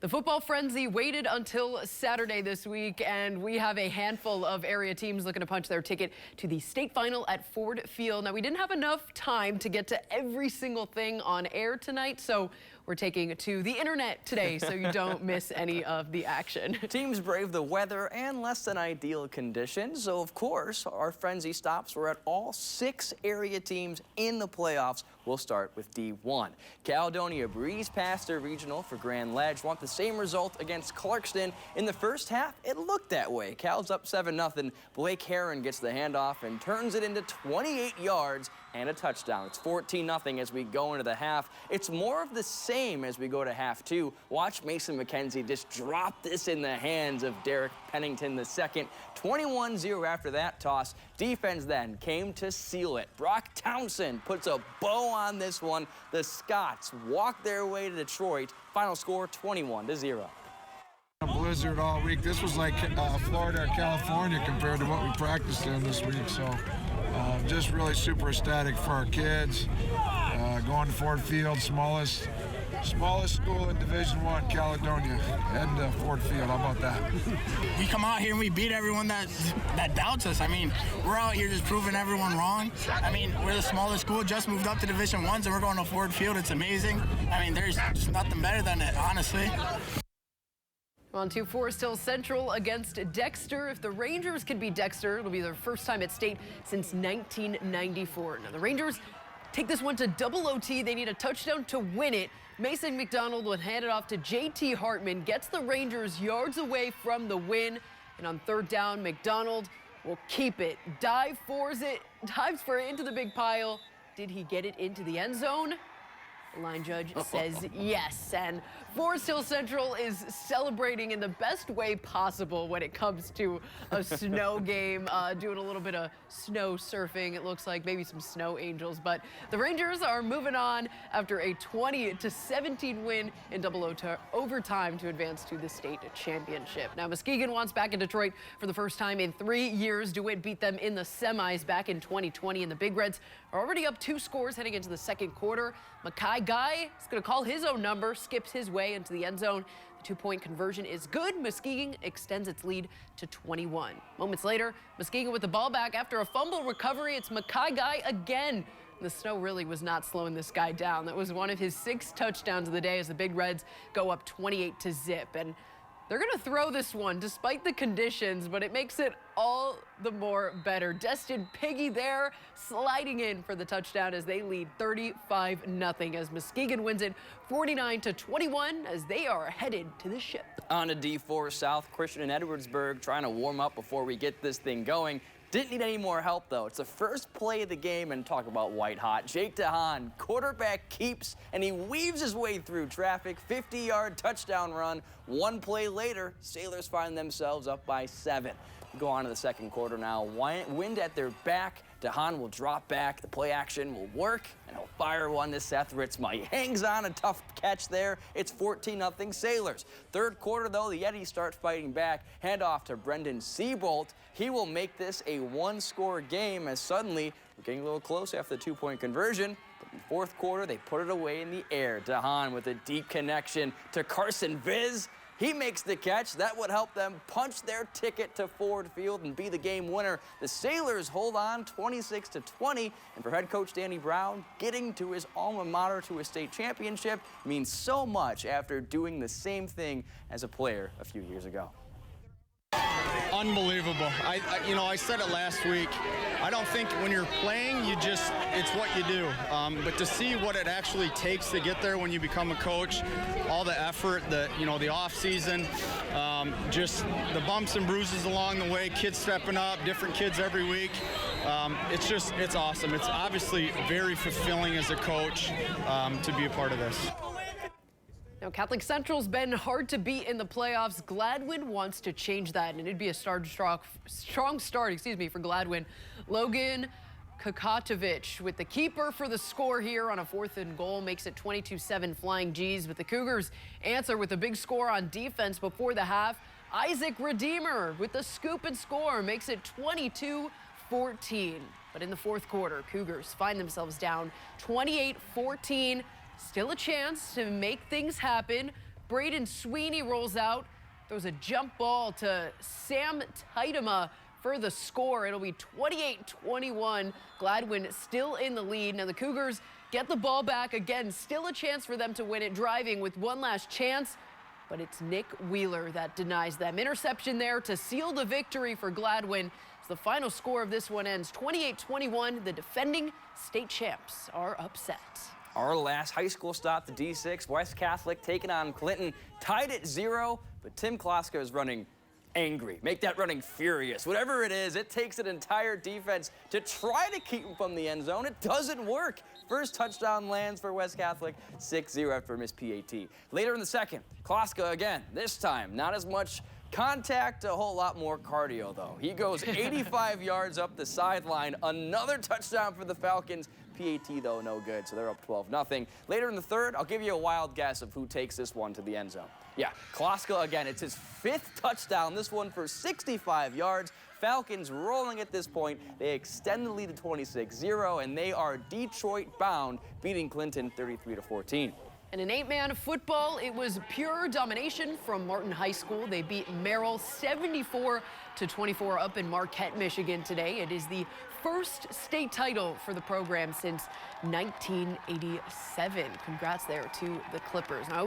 The football frenzy waited until Saturday this week, and we have a handful of area teams looking to punch their ticket to the state final at Ford Field. Now, we didn't have enough time to get to every single thing on air tonight, so we're taking to the internet today so you don't miss any of the action. Teams brave the weather and less than ideal conditions, so of course our frenzy stops were at all 6 area teams in the playoffs. We'll start with D1. Caledonia breezed past their regional for Grand Ledge. Want the same result against Clarkston. In the first half, it looked that way. Cal's up 7-0. Blake Heron gets the handoff and turns it into 28 yards and a touchdown. It's 14-0 as we go into the half. It's more of the same as we go to half 2. Watch Mason McKenzie just drop this in the hands of Derek Pennington II. 21-0 after that toss. Defense then came to seal it. Brock Townsend puts a bow on this one. The Scots walk their way to Detroit. Final score 21-0. A blizzard all week. This was like Florida or California compared to what we practiced in this week. So just really super ecstatic for our kids. Going to Ford Field, smallest school in Division I, Caledonia, heading to Ford Field. How about that? We come out here and we beat everyone that doubts us. I mean, we're out here just proving everyone wrong. I mean, we're the smallest school, just moved up to Division I, and we're going to Ford Field. It's amazing. I mean, there's just nothing better than it, honestly. On to Forest Hill Central against Dexter. If the Rangers can beat Dexter, it'll be their first time at state since 1994. Now, the Rangers take this one to double OT. They need a touchdown to win it. Mason McDonald will hand it off to JT Hartman, gets the Rangers yards away from the win. And on third down, McDonald will keep it. Dives for it into the big pile. Did he get it into the end zone? The line judge says yes, and Forest Hill Central is celebrating in the best way possible when it comes to a snow game, doing a little bit of snow surfing. It looks like maybe some snow angels, but the Rangers are moving on after a 20-17 win in double overtime to advance to the state championship. Now, Muskegon wants back in Detroit for the first time in 3 years. DeWitt beat them in the semis back in 2020, and the Big Reds are already up 2 scores heading into the second quarter. Mackay Guy is going to call his own number, skips his way into the end zone. The 2-point conversion is good. Muskegon extends its lead to 21. Moments later, Muskegon with the ball back after a fumble recovery. It's Mackay Guy again. The snow really was not slowing this guy down. That was one of his 6 touchdowns of the day as the Big Reds go up 28-0. And they're going to throw this one despite the conditions, but it makes it all the more better. Destin Piggy there sliding in for the touchdown as they lead 35-0 as Muskegon wins it 49-21 as they are headed to the ship. On to D4 South, Christian and Edwardsburg trying to warm up before we get this thing going. Didn't need any more help, though. It's the first play of the game, and talk about white hot. Jake DeHaan, quarterback keeps, and he weaves his way through traffic. 50-yard touchdown run. 1 play later, Sailors find themselves up by 7. Go on to the second quarter now. Wind at their back. DeHaan will drop back. The play action will work, and he'll fire one to Seth Ritzma. He hangs on, a tough catch there. It's 14-0 Sailors. Third quarter, though, the Yetis start fighting back. Hand off to Brendan Seabolt. He will make this a 1-score game as suddenly we're getting a little close after the 2-point conversion. But in the fourth quarter, they put it away in the air. DeHaan with a deep connection to Carson Viz. He makes the catch. That would help them punch their ticket to Ford Field and be the game winner. The Sailors hold on 26-20. And for head coach Danny Brown, getting to his alma mater to a state championship means so much after doing the same thing as a player a few years ago. Unbelievable. I said it last week. I don't think when you're playing, it's what you do. But to see what it actually takes to get there when you become a coach, all the effort, the off season, just the bumps and bruises along the way, kids stepping up, different kids every week. It's awesome. It's obviously very fulfilling as a coach to be a part of this. Now, Catholic Central's been hard to beat in the playoffs. GLADWIN wants to change that, and it'd be a strong start, for GLADWIN. Logan Kakatovic with the keeper for the score here on a 4th and goal, makes it 22-7 Flying G's. But the Cougars answer with a big score on defense before the half. Isaac Redeemer with the scoop and score, makes it 22-14. But in the fourth quarter, Cougars find themselves down 28-14. Still a chance to make things happen. Braden Sweeney rolls out, throws a jump ball to Sam Titema for the score. It'll be 28-21. Gladwin still in the lead. Now the Cougars get the ball back again. Still a chance for them to win it, driving with one last chance. But it's Nick Wheeler that denies them. Interception there to seal the victory for Gladwin. As the final score of this one ends 28-21. The defending state champs are upset. Our last high school stop, the D6, West Catholic taking on Clinton, tied at 0, but Tim Kloska is running angry. Make that running furious. Whatever it is, it takes an entire defense to try to keep him from the end zone. It doesn't work. First touchdown lands for West Catholic, 6-0 after a missed PAT. Later in the second, Kloska again. This time, not as much contact, a whole lot more cardio, though. He goes 85 yards up the sideline. Another touchdown for the Falcons. PAT, though, no good, so they're up 12-0. Later in the third, I'll give you a wild guess of who takes this one to the end zone. Yeah, Kloska again. It's his 5th touchdown, this one for 65 yards. Falcons rolling at this point. They extend the lead to 26-0, and they are Detroit-bound, beating Clinton 33-14. And in 8-man football, it was pure domination from Martin High School. They beat Merrill 74-24 up in Marquette, Michigan today. It is the first state title for the program since 1987. Congrats there to the Clippers. Now,